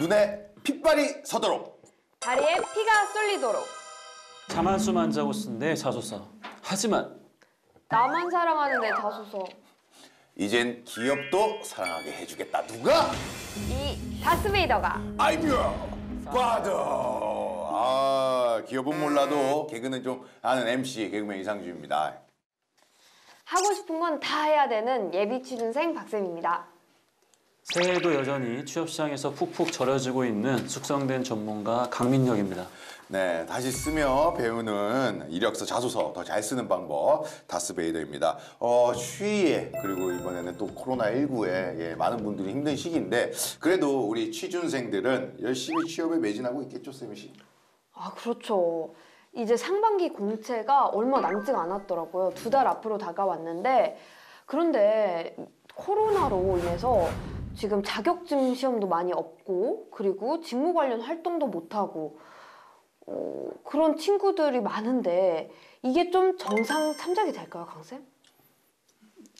눈에 핏발이 서도록. 다리에 피가 쏠리도록. 자만수만 자고 쓴데 자소서. 하지만 나만 사랑하는데 자소서. 이젠 기업도 사랑하게 해주겠다. 누가? 이 다스베이더가. I'm 과도. 기업은 몰라도 개그는 좀 아는 MC 개그맨 이상주입니다. 하고 싶은 건 다 해야 되는 예비 취준생 박쌤입니다. 새해에도 여전히 취업시장에서 푹푹 절여지고 있는 숙성된 전문가 강민혁입니다. 네, 다시 쓰며 배우는 이력서, 자소서 더 잘 쓰는 방법 다스베이더입니다. 추위에 그리고 이번에는 또 코로나19에 많은 분들이 힘든 시기인데 그래도 우리 취준생들은 열심히 취업에 매진하고 있겠죠, 쌤이 씨? 그렇죠. 이제 상반기 공채가 얼마 남지가 않았더라고요. 2달 앞으로 다가왔는데 그런데 코로나로 인해서 지금 자격증 시험도 많이 없고 그리고 직무 관련 활동도 못하고 그런 친구들이 많은데 이게 좀 정상 참작이 될까요, 강쌤?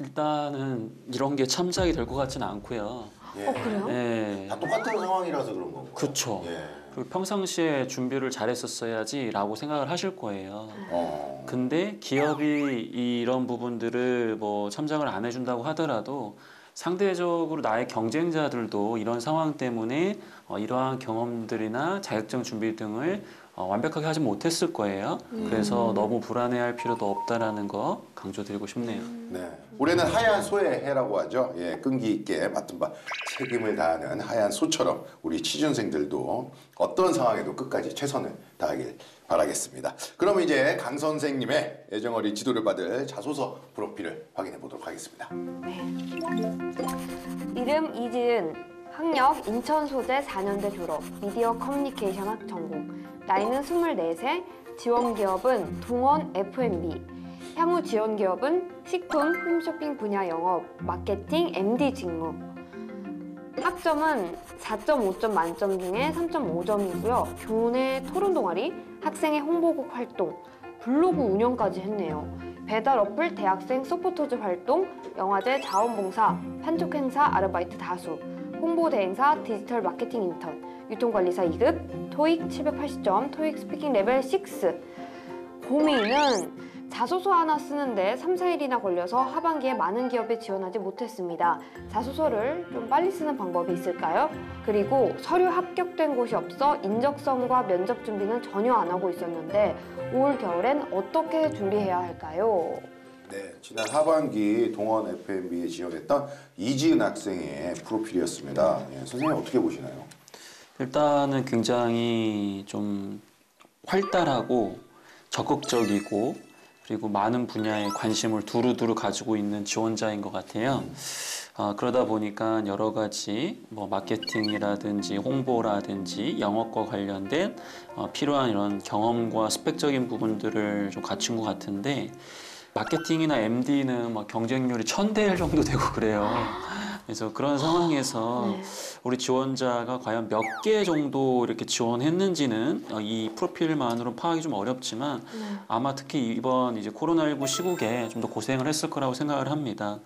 일단은 이런 게 참작이 될 것 같지는 않고요. 예. 그래요? 예. 다 똑같은 상황이라서 그런 거고. 그렇죠. 예. 그리고 평상시에 준비를 잘했었어야지라고 생각을 하실 거예요. 근데 기업이 이런 부분들을 뭐 참작을 안 해준다고 하더라도 상대적으로 나의 경쟁자들도 이런 상황 때문에 이러한 경험들이나 자격증 준비 등을 완벽하게 하지 못했을 거예요. 그래서 너무 불안해할 필요도 없다라는 거 강조드리고 싶네요. 네, 올해는 하얀 소의 해라고 하죠. 예, 끈기 있게 맡은 바 책임을 다하는 하얀 소처럼 우리 취준생들도 어떤 상황에도 끝까지 최선을 다하길 바라겠습니다. 그럼 이제 강 선생님의 애정어린 지도를 받을 자소서 프로필을 확인해 보도록 하겠습니다. 이름 이지은, 학력 인천 소재 4년대 졸업, 미디어 커뮤니케이션학 전공, 나이는 24세, 지원 기업은 동원 F&B, 향후 지원 기업은 식품, 홈쇼핑 분야 영업, 마케팅, MD 직무. 학점은 4.5점 만점 중에 3.5점이고요. 교내 토론 동아리, 학생회 홍보국 활동, 블로그 운영까지 했네요. 배달 어플 대학생 서포터즈 활동, 영화제 자원봉사, 판촉 행사 아르바이트 다수, 홍보대 행사 디지털 마케팅 인턴, 유통관리사 2급, 토익 780점, 토익 스피킹 레벨 6. 고민은 자소서 하나 쓰는데 3, 4일이나 걸려서 하반기에 많은 기업에 지원하지 못했습니다. 자소서를 좀 빨리 쓰는 방법이 있을까요? 그리고 서류 합격된 곳이 없어 인적성과 면접 준비는 전혀 안 하고 있었는데 올 겨울엔 어떻게 준비해야 할까요? 네, 지난 하반기 동원 F&B에 지원했던 이지은 학생의 프로필이었습니다. 예, 선생님 어떻게 보시나요? 일단은 굉장히 좀 활달하고 적극적이고 그리고 많은 분야에 관심을 두루두루 가지고 있는 지원자인 것 같아요. 그러다 보니까 여러 가지 뭐 마케팅이라든지 홍보라든지 영업과 관련된 필요한 이런 경험과 스펙적인 부분들을 좀 갖춘 것 같은데 마케팅이나 MD는 막 경쟁률이 1000대 1 정도 되고 그래요. 그래서 그런 상황에서 우리 지원자가 과연 몇 개 정도 이렇게 지원했는지는 이 프로필만으로 파악이 좀 어렵지만 아마 특히 이번 이제 코로나19 시국에 좀 더 고생을 했을 거라고 생각을 합니다.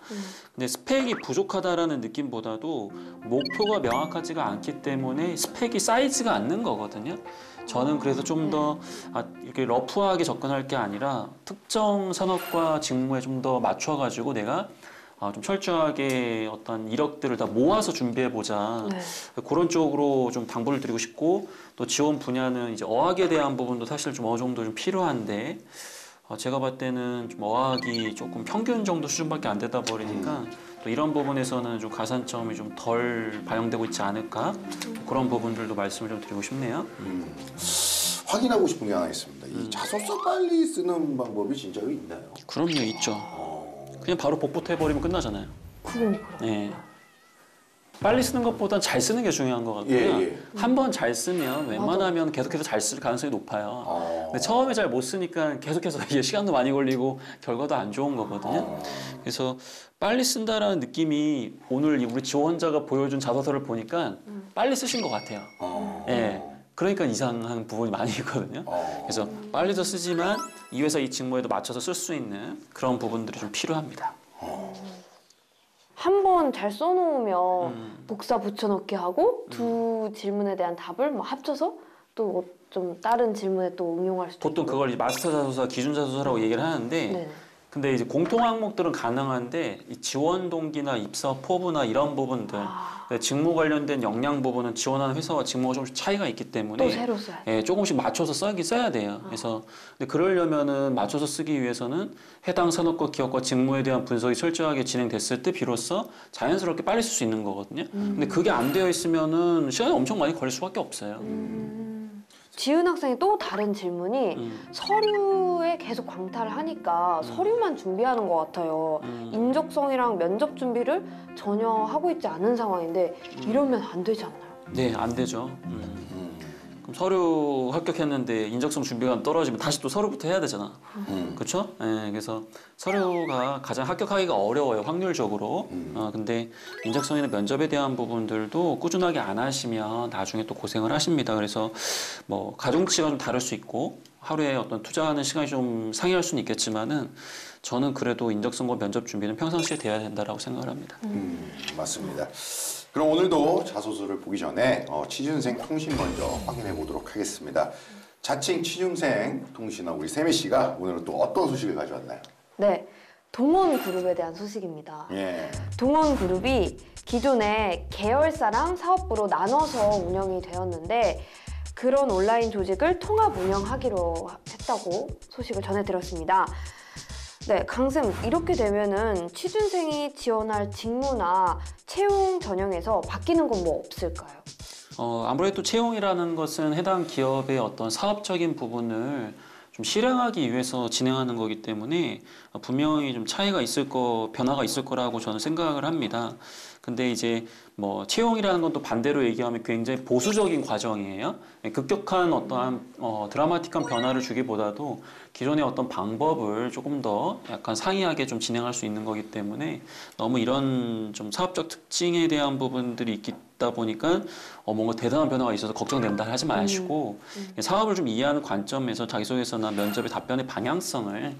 근데 스펙이 부족하다라는 느낌보다도 목표가 명확하지가 않기 때문에 스펙이 쌓이지가 않는 거거든요. 저는 그래서 좀 더 이렇게 러프하게 접근할 게 아니라 특정 산업과 직무에 좀 더 맞춰가지고 내가 좀 철저하게 어떤 이력들을 다 모아서 준비해보자. 그런 쪽으로 좀 당부를 드리고 싶고 또 지원 분야는 이제 어학에 대한 부분도 사실 좀 어느 정도 좀 필요한데 제가 봤을 때는 좀 어학이 조금 평균 정도 수준밖에 안 되다 버리니까 또 이런 부분에서는 좀 가산점이 좀 덜 반영되고 있지 않을까 그런 부분들도 말씀을 좀 드리고 싶네요. 확인하고 싶은 게 하나 있습니다. 이 자소서 빨리 쓰는 방법이 진짜로 있나요? 그럼요, 있죠. 그냥 바로 복붙 해버리면 끝나잖아요. 네. 빨리 쓰는 것보단 잘 쓰는 게 중요한 것 같고요. 한 번 잘 쓰면 웬만하면 계속해서 잘 쓸 가능성이 높아요. 근데 처음에 잘 못 쓰니까 계속해서 이게 시간도 많이 걸리고 결과도 안 좋은 거거든요. 그래서 빨리 쓴다라는 느낌이 오늘 우리 지원자가 보여준 자소서를 보니까 빨리 쓰신 것 같아요. 예. 그러니까 이상한 부분이 많이 있거든요. 그래서 빨리도 쓰지만 이 회사 이 직무에도 맞춰서 쓸 수 있는 그런 부분들이 좀 필요합니다. 한 번 잘 써놓으면 복사 붙여넣기 하고 두 질문에 대한 답을 뭐 합쳐서 또 좀 다른 질문에 또 응용할 수도 보통 있고. 그걸 이제 마스터 자소서, 기준 자소서라고 얘기를 하는데 네. 근데 이제 공통 항목들은 가능한데 이 지원 동기나 입사 포부나 이런 부분들 직무 관련된 역량 부분은 지원하는 회사와 직무가 조금씩 차이가 있기 때문에 또 새로 써야 돼. 예, 조금씩 맞춰서 써야 돼요. 그래서 근데 그러려면은 맞춰서 쓰기 위해서는 해당 산업과 기업과 직무에 대한 분석이 철저하게 진행됐을 때 비로소 자연스럽게 빨리 쓸 수 있는 거거든요. 근데 그게 안 되어 있으면은 시간이 엄청 많이 걸릴 수밖에 없어요. 지은 학생이 또 다른 질문이 서류에 계속 광탈을 하니까 서류만 준비하는 것 같아요. 인적성이랑 면접 준비를 전혀 하고 있지 않은 상황인데 이러면 안 되지 않나요? 네, 안 되죠. 그럼 서류 합격했는데 인적성 준비가 떨어지면 다시 또 서류부터 해야 되잖아. 그렇죠? 네, 그래서 서류가 가장 합격하기가 어려워요, 확률적으로. 근데 인적성이나 면접에 대한 부분들도 꾸준하게 안 하시면 나중에 또 고생을 하십니다. 그래서 뭐 가중치가 좀 다를 수 있고 하루에 어떤 투자하는 시간이 좀 상이할 수는 있겠지만은 저는 그래도 인적성과 면접 준비는 평상시에 돼야 된다라고 생각을 합니다. 맞습니다. 그럼 오늘도 자소서를 보기 전에 취준생 통신 먼저 확인해 보도록 하겠습니다. 자칭 취준생 통신원 우리 세미 씨가 오늘은 또 어떤 소식을 가져왔나요? 네, 동원그룹에 대한 소식입니다. 예. 동원그룹이 기존에 계열사랑 사업부로 나눠서 운영이 되었는데 그런 온라인 조직을 통합 운영하기로 했다고 소식을 전해드렸습니다. 네, 강쌤, 이렇게 되면은 취준생이 지원할 직무나 채용 전형에서 바뀌는 건 뭐 없을까요? 아무래도 채용이라는 것은 해당 기업의 어떤 사업적인 부분을 좀 실행하기 위해서 진행하는 거기 때문에 분명히 좀 변화가 있을 거라고 저는 생각을 합니다. 근데 이제 뭐 채용이라는 건 또 반대로 얘기하면 굉장히 보수적인 과정이에요. 급격한 어떠한 드라마틱한 변화를 주기보다도 기존의 어떤 방법을 조금 더 약간 상이하게 좀 진행할 수 있는 거기 때문에 너무 이런 좀 사업적 특징에 대한 부분들이 있다 보니까 뭔가 대단한 변화가 있어서 걱정된다 하지 마시고 사업을 좀 이해하는 관점에서 자기소개서나 면접의 답변의 방향성을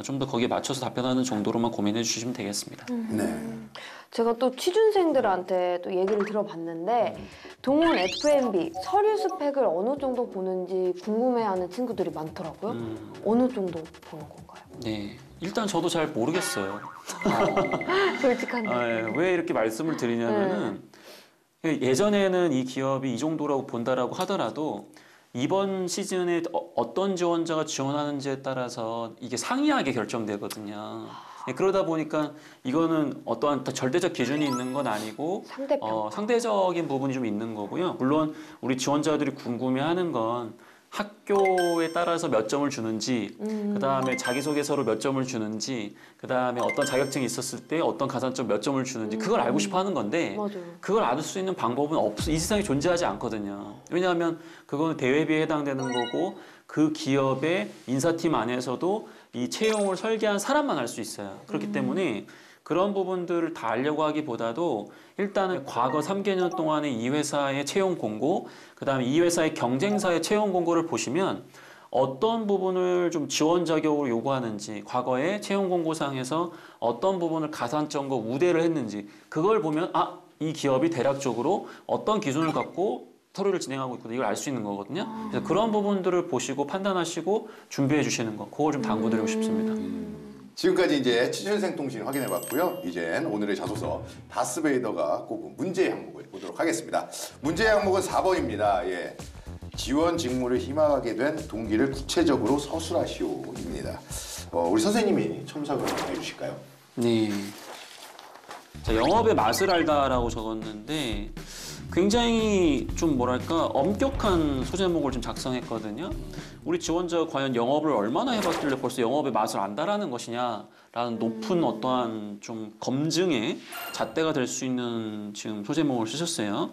좀 더 거기에 맞춰서 답변하는 정도로만 고민해 주시면 되겠습니다. 네. 제가 또 취준생들한테 또 얘기를 들어봤는데 동원 F&B 서류 스펙을 어느 정도 보는지 궁금해하는 친구들이 많더라고요. 어느 정도 보는 건가요? 네, 일단 저도 잘 모르겠어요. 솔직한데. 왜 이렇게 말씀을 드리냐면은 예전에는 이 기업이 이 정도라고 본다라고 하더라도 이번 시즌에 어떤 지원자가 지원하는지에 따라서 이게 상이하게 결정되거든요. 그러다 보니까 이거는 어떠한 절대적 기준이 있는 건 아니고 상대적인 부분이 좀 있는 거고요. 물론 우리 지원자들이 궁금해하는 건 학교에 따라서 몇 점을 주는지, 그다음에 자기소개서로 몇 점을 주는지, 그다음에 어떤 자격증이 있었을 때 어떤 가산점 몇 점을 주는지 그걸 알고 싶어 하는 건데 맞아요. 그걸 알 수 있는 방법은 이 세상에 존재하지 않거든요. 왜냐하면 그거는 대회비에 해당되는 거고 그 기업의 인사팀 안에서도 이 채용을 설계한 사람만 알 수 있어요. 그렇기 때문에 그런 부분들을 다 알려고 하기보다도 일단은 과거 3개년 동안의 이 회사의 채용 공고, 그다음에 이 회사의 경쟁사의 채용 공고를 보시면 어떤 부분을 좀 지원 자격으로 요구하는지, 과거에 채용 공고상에서 어떤 부분을 가산점과 우대를 했는지 그걸 보면 이 기업이 대략적으로 어떤 기준을 갖고 서류를 진행하고 있거든요. 이걸 알 수 있는 거거든요. 그래서 그런 부분들을 보시고 판단하시고 준비해 주시는 거, 그걸 좀 당부드리고 싶습니다. 지금까지 이제 취준생 통신 확인해봤고요. 이젠 오늘의 자소서 다스베이더가 꼽은 문제 항목을 보도록 하겠습니다. 문제 항목은 4번입니다. 예. 지원 직무를 희망하게 된 동기를 구체적으로 서술하시오입니다. 우리 선생님이 첨삭을 좀 해주실까요? 네. 자, 영업의 맛을 알다라고 적었는데 굉장히 좀 뭐랄까 엄격한 소제목을 좀 작성했거든요. 우리 지원자가 과연 영업을 얼마나 해봤길래 벌써 영업의 맛을 안다라는 것이냐라는 높은 어떠한 좀 검증의 잣대가 될 수 있는 지금 소제목을 쓰셨어요.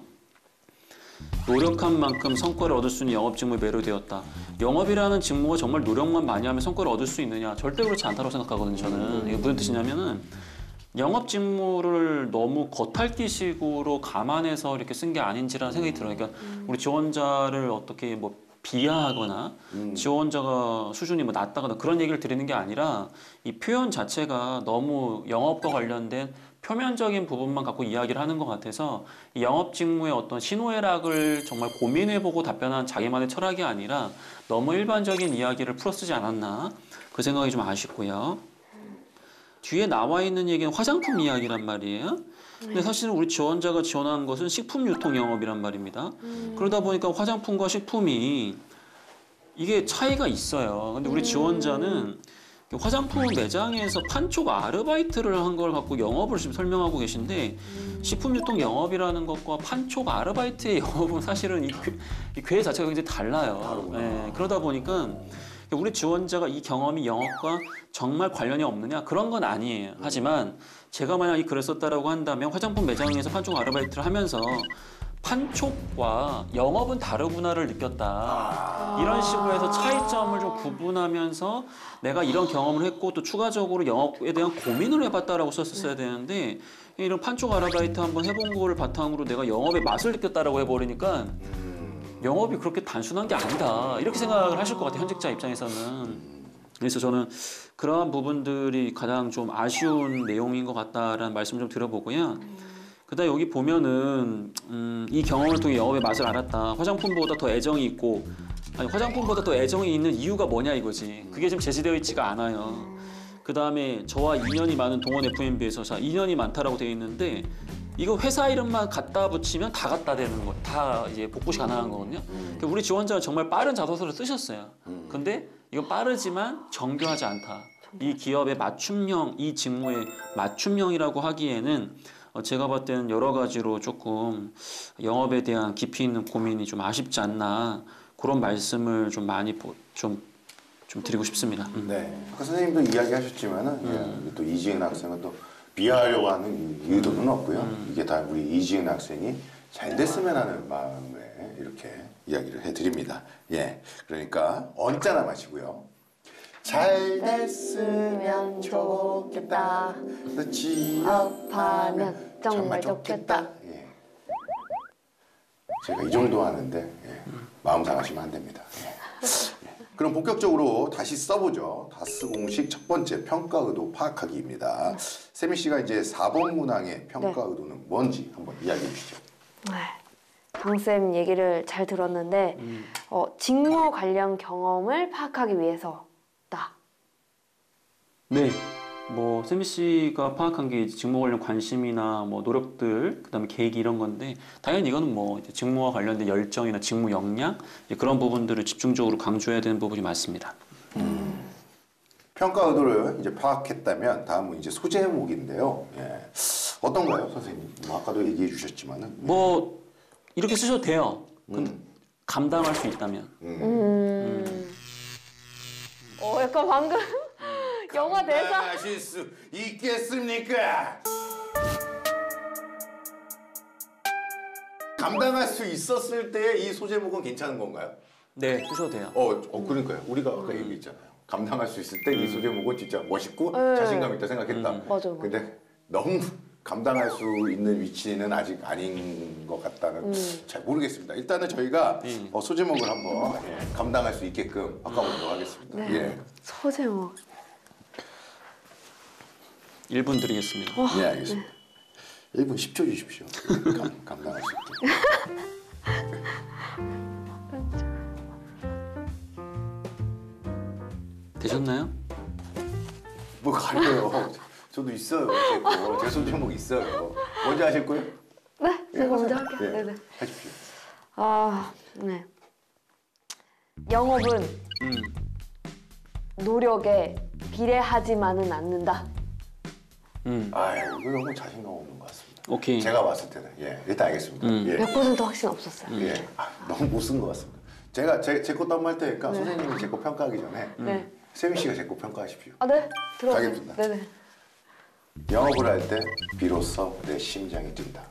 노력한 만큼 성과를 얻을 수 있는 영업 직무에 매료되었다. 영업이라는 직무가 정말 노력만 많이 하면 성과를 얻을 수 있느냐? 절대 그렇지 않다고 생각하거든요. 저는 이게 무슨 뜻이냐면은 영업 직무를 너무 겉핥기식으로 감안해서 이렇게 쓴 게 아닌지라는 생각이 들어요. 그러니까 우리 지원자를 어떻게 뭐 비하하거나 지원자가 수준이 뭐 낮다거나 그런 얘기를 드리는 게 아니라 이 표현 자체가 너무 영업과 관련된 표면적인 부분만 갖고 이야기를 하는 것 같아서 이 영업 직무의 어떤 신호애락을 정말 고민해보고 답변한 자기만의 철학이 아니라 너무 일반적인 이야기를 풀어쓰지 않았나 그 생각이 좀 아쉽고요. 뒤에 나와 있는 얘기는 화장품 이야기란 말이에요. 근데 사실은 우리 지원자가 지원한 것은 식품 유통 영업이란 말입니다. 그러다 보니까 화장품과 식품이 이게 차이가 있어요. 근데 우리 지원자는 화장품 매장에서 판촉 아르바이트를 한 걸 갖고 영업을 지금 설명하고 계신데 식품 유통 영업이라는 것과 판촉 아르바이트의 영업은 사실은 이 궤 자체가 굉장히 달라요. 예, 그러다 보니까 우리 지원자가 이 경험이 영업과 정말 관련이 없느냐? 그런 건 아니에요. 하지만 제가 만약 이 글을 썼다라고 한다면 화장품 매장에서 판촉 아르바이트를 하면서 판촉과 영업은 다르구나를 느꼈다. 이런 식으로 해서 차이점을 좀 구분하면서 내가 이런 경험을 했고 또 추가적으로 영업에 대한 고민을 해봤다라고 썼었어야 되는데 이런 판촉 아르바이트 한번 해본 거를 바탕으로 내가 영업의 맛을 느꼈다라고 해버리니까 영업이 그렇게 단순한 게 아니다. 이렇게 생각을 하실 것 같아요. 현직자 입장에서는. 그래서 저는 그러한 부분들이 가장 좀 아쉬운 내용인 것 같다라는 말씀 좀 드려보고요. 그다음에 여기 보면은 이 경험을 통해 영업의 맛을 알았다. 화장품보다 더 애정이 있고 아니 화장품보다 더 애정이 있는 이유가 뭐냐 이거지. 그게 지금 제시되어 있지가 않아요. 그다음에 저와 인연이 많은 동원 F&B에서 자 인연이 많다라고 되어 있는데 이거 회사 이름만 갖다 붙이면 다 갖다 되는 거, 다 이제 복붙이 가능한 거거든요. 그러니까 우리 지원자는 정말 빠른 자소서를 쓰셨어요. 근데 이건 빠르지만 정교하지 않다. 이 기업의 맞춤형, 이 직무의 맞춤형이라고 하기에는 제가 봤을 때는 여러 가지로 조금 영업에 대한 깊이 있는 고민이 좀 아쉽지 않나 그런 말씀을 좀 많이 좀 드리고 싶습니다. 네. 아까 선생님도 이야기하셨지만은 예, 또 이지은 학생은 또 비하하려고 하는 의도는 없고요. 이게 다 우리 이지은 학생이 잘 됐으면 하는 마음에 이렇게 이야기를 해드립니다. 예. 그러니까 언짢아 마시고요. 잘 됐으면 좋겠다. 취업하면 정말 좋겠다. 예. 제가 이 정도 하는데 예. 마음 상하시면 안 됩니다. 예. 예. 그럼 본격적으로 다시 써보죠. 다스 공식 첫 번째 평가 의도 파악하기입니다. 세미 씨가 이제 4번 문항의 평가 의도는 뭔지 한번 이야기해 주시죠. 강쌤 얘기를 잘 들었는데 직무 관련 경험을 파악하기 위해서다. 네. 뭐 세미 씨가 파악한 게 직무 관련 관심이나 뭐 노력들, 그다음에 계획 이런 건데 당연히 이거는 뭐 이제 직무와 관련된 열정이나 직무 역량 그런 부분들을 집중적으로 강조해야 되는 부분이 맞습니다. 평가 의도를 이제 파악했다면 다음은 이제 소제목인데요. 예. 어떤가요, 선생님? 뭐 아까도 얘기해 주셨지만은 뭐 이렇게 쓰셔도 돼요. 근데 감당할 수 있다면. 약간 방금 영화 대사. 감당하실 수 있겠습니까? 감당할 수 있었을 때 이 소제목은 괜찮은 건가요? 네, 쓰셔도 돼요. 그러니까요. 우리가 아까 얘기했잖아요. 감당할 수 있을 때 이 소제목은 진짜 멋있고 네. 자신감 있다 생각했다. 맞아. 근데 너무 감당할 수 있는 위치는 아직 아닌 것 같다는 잘 모르겠습니다. 일단은 저희가 소제목을 한번 감당할 수 있게끔 바꿔보도록 하겠습니다. 네. 예. 소제목. 1분 드리겠습니다. 예, 알겠습니다. 1분 10초 주십시오. 감당할 수 있게. 되셨나요? 뭐 가려요. 저도 있어요. 제 소제목 있어요. 먼저 하실 거예요? 네, 제가 먼저 할게요. 예, 네네. 하십시오. 네. 영업은 노력에 비례하지만은 않는다. 이거 너무 자신감 없는 것 같습니다. 오케이. 제가 봤을 때는 일단 알겠습니다. 예. 100% 확신 없었어요. 예. 너무 못 쓴 것 같습니다. 제가 제 거 딴말 테니까 선생님이 제 거 평가하기 전에 네. 세미 씨가 제 거 평가하십시오. 네. 들어가세요. 가겠습니다. 네네. 영업을 할 때 비로소 내 심장이 뛴다.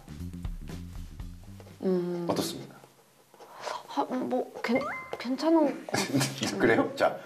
어떻습니까? 뭐 괜찮은 거. 그래요? 자,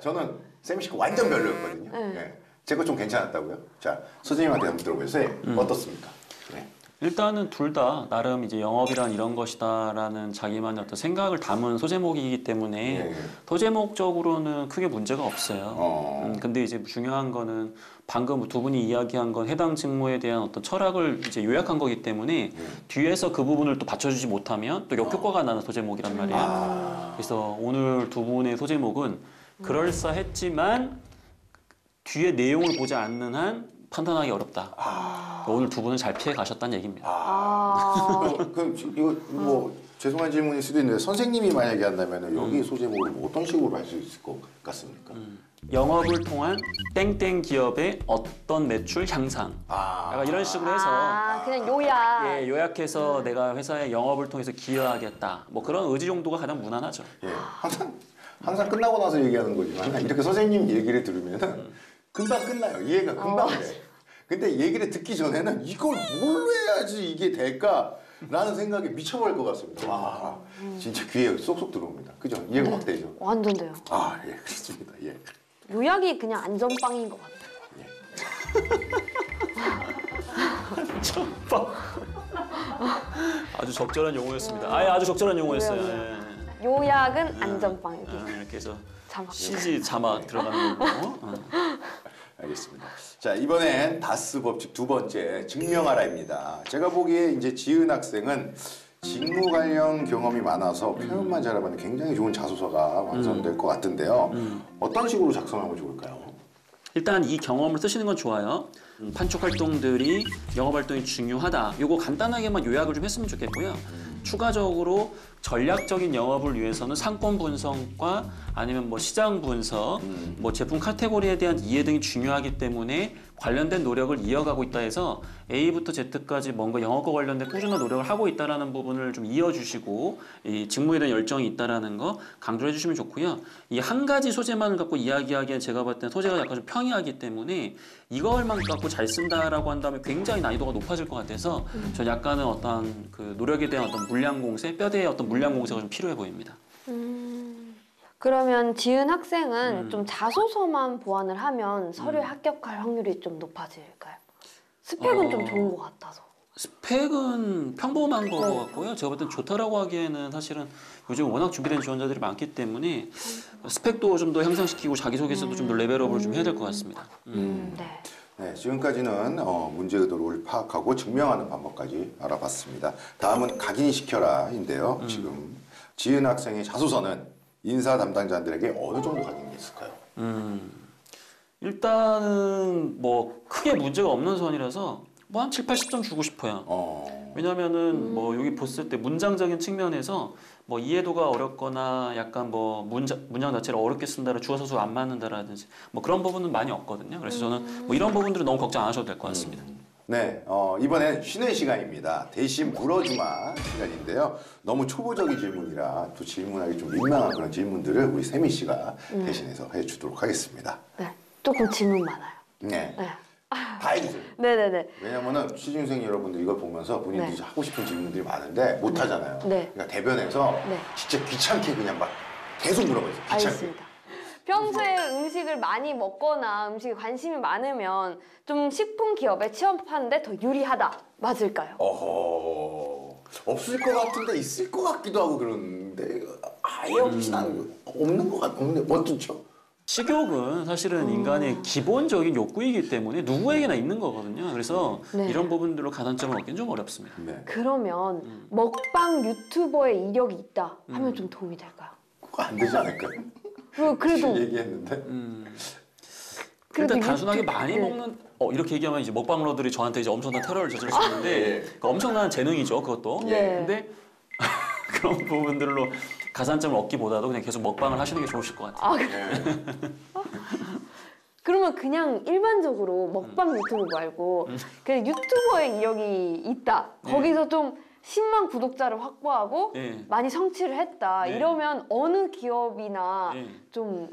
저는 세미 씨가 완전 별로였거든요. 네. 예. 제 거 좀 괜찮았다고요? 자, 선생님한테 한번 들어보세요. 어떻습니까? 네. 일단은 둘 다 나름 이제 영업이란 이런 것이다라는 자기만의 어떤 생각을 담은 소제목이기 때문에 예. 소제목적으로는 크게 문제가 없어요. 근데 이제 중요한 거는 방금 두 분이 이야기한 건 해당 직무에 대한 어떤 철학을 이제 요약한 거기 때문에 뒤에서 그 부분을 또 받쳐주지 못하면 또 역효과가 나는 소제목이란 말이에요. 그래서 오늘 두 분의 소제목은 그럴싸했지만 뒤에 내용을 보지 않는 한 판단하기 어렵다. 오늘 두 분은 잘 피해 가셨다는 얘기입니다. 그럼 이거 뭐 죄송한 질문일 수도 있는데 선생님이 만약에 한다면 여기 소제목을 뭐 어떤 식으로 할 수 있을 것 같습니까? 영업을 통한 땡땡 기업의 어떤 매출 향상. 약간 이런 식으로 해서 그냥 요약. 예, 요약해서 내가 회사의 영업을 통해서 기여하겠다. 뭐 그런 의지 정도가 가장 무난하죠. 예, 항상 끝나고 나서 얘기하는 거지만 이렇게 선생님 얘기를 들으면은 금방 끝나요. 이해가 금방 돼. 근데 얘기를 듣기 전에는 이걸 뭘로 해야지 이게 될까라는 생각에 미쳐버릴 것 같습니다. 와, 진짜 귀에 쏙쏙 들어옵니다. 그죠? 이해가 확 되죠? 완전 돼요. 아, 예, 그렇습니다. 예. 요약이 그냥 안전빵인 것 같아요. 안전빵. 아주 적절한 용어였습니다. 아주 적절한 용어였어요. 예. 요약은 안전빵. 이렇게 해서 자막. CG 자막 들어가는 거. 알겠습니다. 자, 이번엔 다스 법칙 두 번째 증명하라입니다. 제가 보기에 이제 지은 학생은 직무 관련 경험이 많아서 표현만 잘하면 굉장히 좋은 자소서가 완성될 것 같은데요. 어떤 식으로 작성하면 좋을까요? 일단 이 경험을 쓰시는 건 좋아요. 판촉 활동들이 영업 활동이 중요하다. 요거 간단하게만 요약을 좀 했으면 좋겠고요. 추가적으로 전략적인 영업을 위해서는 상권 분석과 아니면 뭐 시장 분석, 뭐 제품 카테고리에 대한 이해 등이 중요하기 때문에 관련된 노력을 이어가고 있다 해서 A부터 Z까지 뭔가 영업과 관련된 꾸준한 노력을 하고 있다라는 부분을 좀 이어주시고 이 직무에 대한 열정이 있다라는 거 강조해 주시면 좋고요. 이 한 가지 소재만을 갖고 이야기하기엔 제가 봤을 때 소재가 약간 좀 평이하기 때문에 이걸만 갖고 잘 쓴다라고 한다면 굉장히 난이도가 높아질 것 같아서 전 약간은 어떤 그 노력에 대한 어떤 물량 공세, 뼈대의 어떤 물량 공세가 좀 필요해 보입니다. 그러면 지은 학생은 좀 자소서만 보완을 하면 서류에 합격할 확률이 좀 높아질까요? 스펙은 좀 좋은 것 같아서. 스펙은 평범한 것 같고요. 제가 볼 땐 좋다라고 하기에는 사실은 요즘 워낙 준비된 지원자들이 많기 때문에 스펙도 좀 더 향상시키고 자기소개서도 좀 더 레벨업을 좀 해야 될 것 같습니다. 네. 네, 지금까지는 문제 의도를 파악하고 증명하는 방법까지 알아봤습니다. 다음은 각인시켜라인데요. 지금 지은 학생의 자소서는 인사 담당자들에게 어느 정도 각인이 있을까요? 일단은 뭐 크게 문제가 없는 선이라서 뭐 한 7, 80점 주고 싶어요. 왜냐면은 뭐 여기 봤을 때 문장적인 측면에서 뭐 이해도가 어렵거나 약간 뭐 문장 자체를 어렵게 쓴다라 주어 서술 안 맞는다라든지 뭐 그런 부분은 많이 없거든요. 그래서 저는 뭐 이런 부분들은 너무 걱정 안 하셔도 될 것 같습니다. 네, 이번엔 쉬는 시간입니다. 대신 물어주마 시간인데요. 너무 초보적인 질문이라 또 질문하기 좀 민망한 그런 질문들을 우리 세미 씨가 대신해서 해주도록 하겠습니다. 네. 조금 질문 많아요. 네, 네. 다 해주세요. 네네네. 왜냐면은 취준생 여러분들 이걸 보면서 본인들이 네. 하고 싶은 질문들이 많은데 못 하잖아요. 네. 그러니까 대변해서 네. 진짜 귀찮게 그냥 막 계속 물어봐요. 귀찮게. 알겠습니다. 평소에 음식을 많이 먹거나 음식에 관심이 많으면 좀 식품 기업에 취업하는데 더 유리하다. 맞을까요? 어허, 없을 것 같은데 있을 것 같기도 하고 그러는데 아예 없진 않은 없는 것 같은데 어떻죠? 식욕은 사실은 인간의 기본적인 욕구이기 때문에 누구에게나 있는 거거든요. 그래서 네. 이런 부분들로 가산점을 얻기는 좀 어렵습니다. 네, 그러면 먹방 유튜버의 이력이 있다 하면 좀 도움이 될까요? 그거 안 되지 않을까요? 그래도 얘기했는데. 그래도 일단 단순하게 유튜브- 많이 네. 먹는 이렇게 얘기하면 이제 먹방러들이 저한테 이제 엄청난 테러를 저지를 수 있는데 그러니까 엄청난 재능이죠 그것도. 네. 근데 그런 부분들로 가산점을 얻기보다도 그냥 계속 먹방을 하시는 게 좋으실 것 같아요. 네. 그러면 그냥 일반적으로 먹방 유튜브 말고 그냥 유튜버의 이력이 있다. 거기서 좀 10만 구독자를 확보하고 네. 많이 성취를 했다. 네. 이러면 어느 기업이나 네. 좀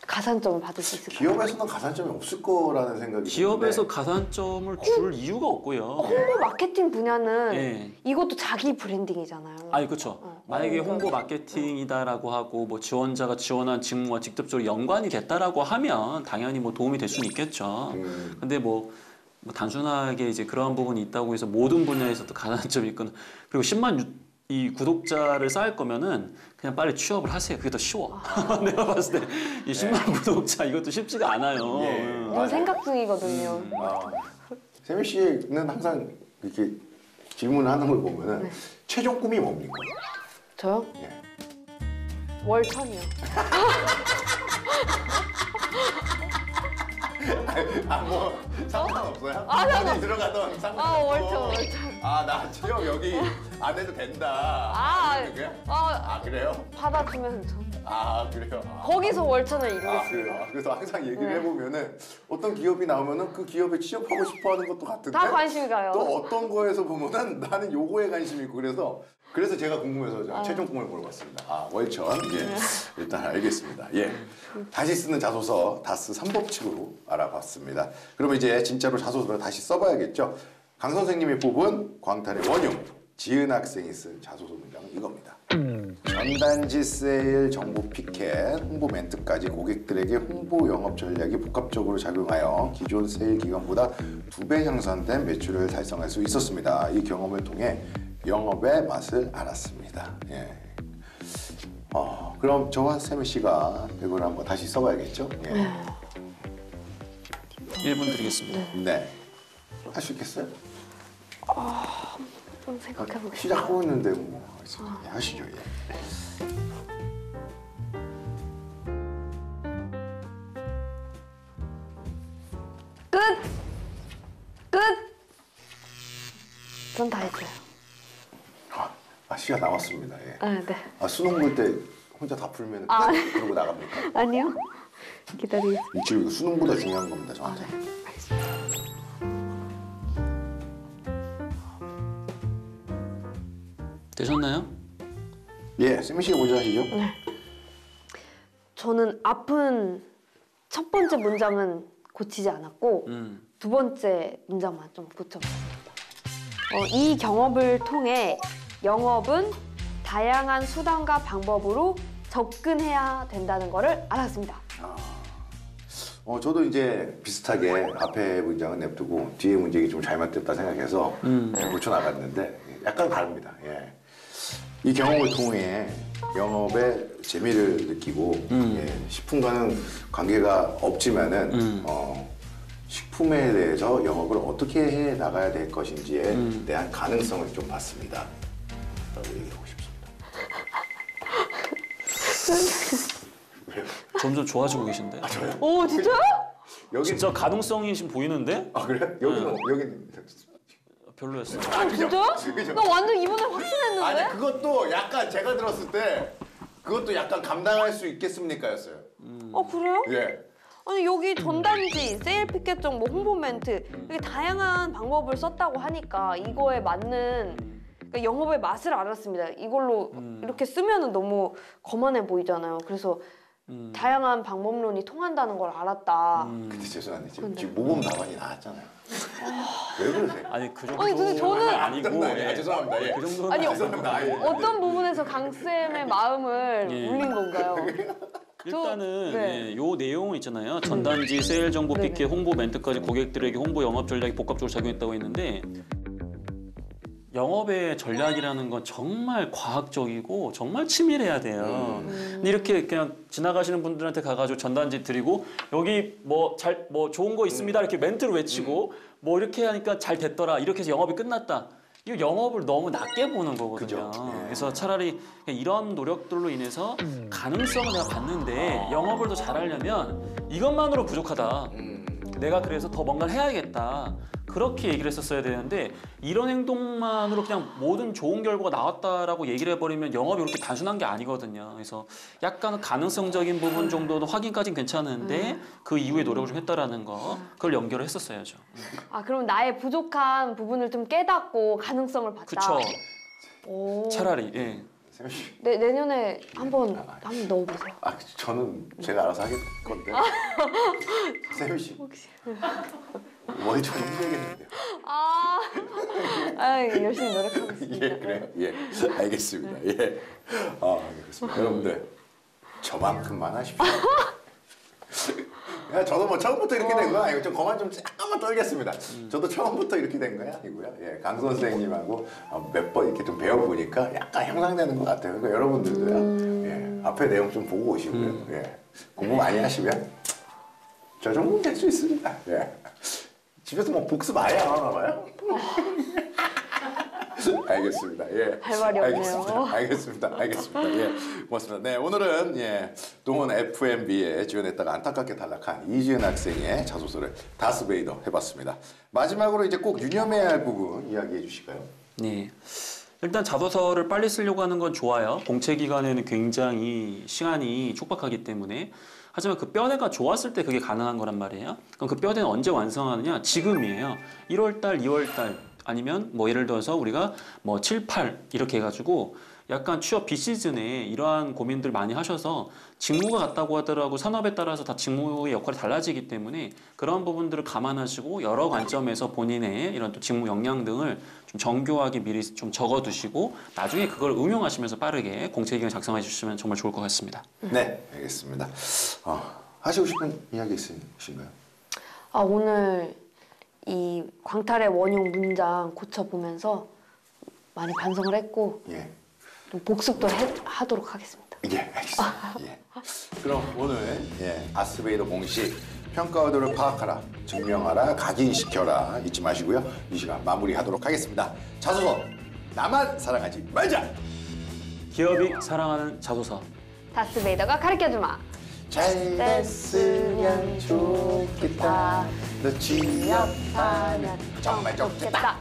가산점을 받을 수 있을까요? 기업에서는 가산점이 없을 거라는 생각이 기업에서 드는데 가산점을 줄 이유가 없고요. 홍보 마케팅 분야는 네. 이것도 자기 브랜딩이잖아요. 아니 그렇죠. 만약에 그러니까- 홍보 마케팅이다라고 하고 뭐 지원자가 지원한 직무와 직접적으로 연관이 됐다라고 하면 당연히 뭐 도움이 될 수는 있겠죠. 근데 뭐 뭐 단순하게 이제 그러한 부분이 있다고 해서 모든 분야에서도 가산점이 있거나 그리고 10만 이 구독자를 쌓을 거면은 그냥 빨리 취업을 하세요. 그게 더 쉬워. 내가 봤을 때 이 10만 구독자 이것도 쉽지가 않아요. 예. 좀 생각 중이거든요. 세미 씨는 항상 이렇게 질문을 하는 걸 보면은 네. 최종 꿈이 뭡니까? 저요? 예. 월 1000이요. 뭐 상관없어요? 상관- 어디 들어가던 상관없고. 월천. 나 취업 여기 안 해도 된다. 이러는 거야? 그래요? 받아주면 저 그래요? 거기서 월천을 그래요? 이루겠습니다. 그래서 항상 얘기를 네. 해보면은 어떤 기업이 나오면은 그 기업에 취업하고 싶어하는 것도 같은데 다 관심이 가요. 또 어떤 거에서 보면은 나는 요거에 관심이 있고 그래서 제가 궁금해서 제가 최종 꿈을 물어봤습니다. 월천. 예. 일단 알겠습니다. 예. 다시 쓰는 자소서 다스 3법칙으로 알아봤습니다. 그러면 이제 진짜로 자소서를 다시 써봐야겠죠. 강 선생님이 뽑은 광탄의 원흉 지은 학생이 쓴 자소서 문장은 이겁니다. 전단지 세일 정보 피켓 홍보 멘트까지 고객들에게 홍보 영업 전략이 복합적으로 작용하여 기존 세일 기간보다 2배 향상된 매출을 달성할 수 있었습니다. 이 경험을 통해 영업의 맛을 알았습니다. 예. 그럼 저와 세미 씨가 이걸 한번 다시 써봐야겠죠? 예. 1분 드리겠습니다. 네. 할 수 있겠어요? 좀 생각해보겠습니다. 시작하고 있는데 뭐 하시죠. 예. 끝! 끝! 전 다 했어요. 시간 남았습니다. 예. 네. 수능 볼 때 혼자 다 풀면 그러고 나갑니까? 아니요. 기다리겠습니다. 이거 수능보다 중요한 겁니다. 저한테. 네. 알겠습니다. 되셨나요? 예, 세미 씨가 먼저 하시죠. 네. 저는 아픈 첫 번째 문장은 고치지 않았고 두 번째 문장만 좀 고쳐봤습니다. 이 경험을 통해 영업은 다양한 수단과 방법으로 접근해야 된다는 것을 알았습니다. 저도 이제 비슷하게 앞에 문장은 냅두고 뒤에 문장이 좀 잘못됐다 생각해서 고쳐 나갔는데 약간 다릅니다. 예. 이 경험을 통해 영업의 재미를 느끼고 식품과는 관계가 없지만은 식품에 대해서 영업을 어떻게 해 나가야 될 것인지에 대한 가능성을 좀 봤습니다. 라고 얘기하고 싶습니다. 점점 좋아지고 계신데? 저요? 오 진짜요? 여기 진짜 가능성이 지금 보이는데? 그래? 여기는 별로였어요. 진짜요? 그죠? 나 완전 이번에 확신했는데? 아니 그것도 약간 제가 들었을 때 그것도 약간 감당할 수 있겠습니까였어요. 그래요? 예. 아니 여기 전단지, 세일 피켓 정보, 홍보 멘트 이렇게 다양한 방법을 썼다고 하니까 이거에 맞는 그러니까 영업의 맛을 알았습니다. 이걸로 이렇게 쓰면은 너무 거만해 보이잖아요. 그래서 다양한 방법론이 통한다는 걸 알았다. 근데 죄송한데 근데. 지금 모범 답안이 나왔잖아요. 왜 그러세요? 아니 그 정도 아니, 근데 저는- 아니고 죄송합니다. 예. 그 정도는 아니, 죄송합니다. 예. 어떤 부분에서 강쌤의 마음을 예. 울린 건가요? 일단은 네. 요 내용은 있잖아요. 전단지, 세일 정보 네네. 피켓, 홍보 멘트까지 고객들에게 홍보 영업 전략이 복합적으로 작용했다고 했는데 영업의 전략이라는 건 정말 과학적이고 정말 치밀해야 돼요. 근데 이렇게 그냥 지나가시는 분들한테 가가지고 전단지 드리고 여기 뭐 좋은 거 있습니다 이렇게 멘트를 외치고 뭐 이렇게 하니까 잘 됐더라 이렇게 해서 영업이 끝났다. 이거 영업을 너무 낮게 보는 거거든요. 그죠. 예. 그래서 차라리 그냥 이런 노력들로 인해서 가능성을 내가 봤는데 영업을 더 잘하려면 이것만으로 부족하다. 내가 그래서 더 뭔가를 해야겠다. 그렇게 얘기를 했었어야 되는데 이런 행동만으로 그냥 모든 좋은 결과가 나왔다라고 얘기를 해버리면 영업이 그렇게 단순한 게 아니거든요. 그래서 약간 가능성적인 부분 정도는 확인까지는 괜찮은데 그 이후에 노력을 좀 했다라는 거 그걸 연결을 했었어야죠. 그럼 나의 부족한 부분을 좀 깨닫고 가능성을 봤다. 그쵸. 오. 차라리 예. 세미 씨. 내년에 한번 넣어보세요. 저는 제가 알아서 하겠 건데. 세미 씨. 혹시. 머리 좀 힘들겠는데요. 열심히 노력하겠습니다. 예, 그래요. 예, 알겠습니다. 예. 그렇습니다. 여러분들 저만큼만 하십시오. 야, 저도 뭐 처음부터 이렇게 된 거 아니고 좀 그만 좀 잠깐만 떨겠습니다. 저도 처음부터 이렇게 된 거 아니고요. 예, 강 선생님하고 몇 번 이렇게 좀 배워보니까 약간 향상되는 것 같아요. 그러니까 여러분들도요. 예, 앞에 내용 좀 보고 오시고요. 예, 공부 많이 하시면 저 정도는 될 수 있습니다. 예. 집에서 뭐 복습 아예 안 하나 봐요? 알겠습니다. 예. 할 말이 없네요. 알겠습니다. 예. 고맙습니다. 네, 오늘은 예, 동원 FMB에 지원했다가 안타깝게 탈락한 이지은 학생의 자소서를 다스베이더 해봤습니다. 마지막으로 이제 꼭 유념해야 할 부분 이야기해 주실까요? 네. 일단 자소서를 빨리 쓰려고 하는 건 좋아요. 공채 기간에는 굉장히 시간이 촉박하기 때문에. 하지만 그 뼈대가 좋았을 때 그게 가능한 거란 말이에요. 그럼 그 뼈대는 언제 완성하느냐? 지금이에요. 1월 달, 2월 달 아니면 뭐 예를 들어서 우리가 뭐 7, 8 이렇게 해가지고 약간 취업 비시즌에 이러한 고민들 많이 하셔서 직무가 같다고 하더라도 산업에 따라서 다 직무의 역할이 달라지기 때문에 그런 부분들을 감안하시고 여러 관점에서 본인의 이런 또 직무 역량 등을 좀 정교하게 미리 좀 적어두시고 나중에 그걸 응용하시면서 빠르게 공채 기간 작성해 주시면 정말 좋을 것 같습니다. 네, 알겠습니다. 하시고 싶은 이야기 있으신가요? 오늘 이 광탈의 원용 문장 고쳐보면서 많이 반성을 했고 예. 좀 복습도 하도록 하겠습니다. 예, 알겠습니다. 예. 그럼 오늘 예, 다스베이더 공식 평가 의도를 파악하라, 증명하라, 각인시켜라 잊지 마시고요. 이 시간 마무리하도록 하겠습니다. 자소서 나만 사랑하지 말자. 기업이 사랑하는 자소서. 다스베이더가 가르쳐주마. 잘 됐으면 좋겠다. 너 취업하면 정말 좋겠다.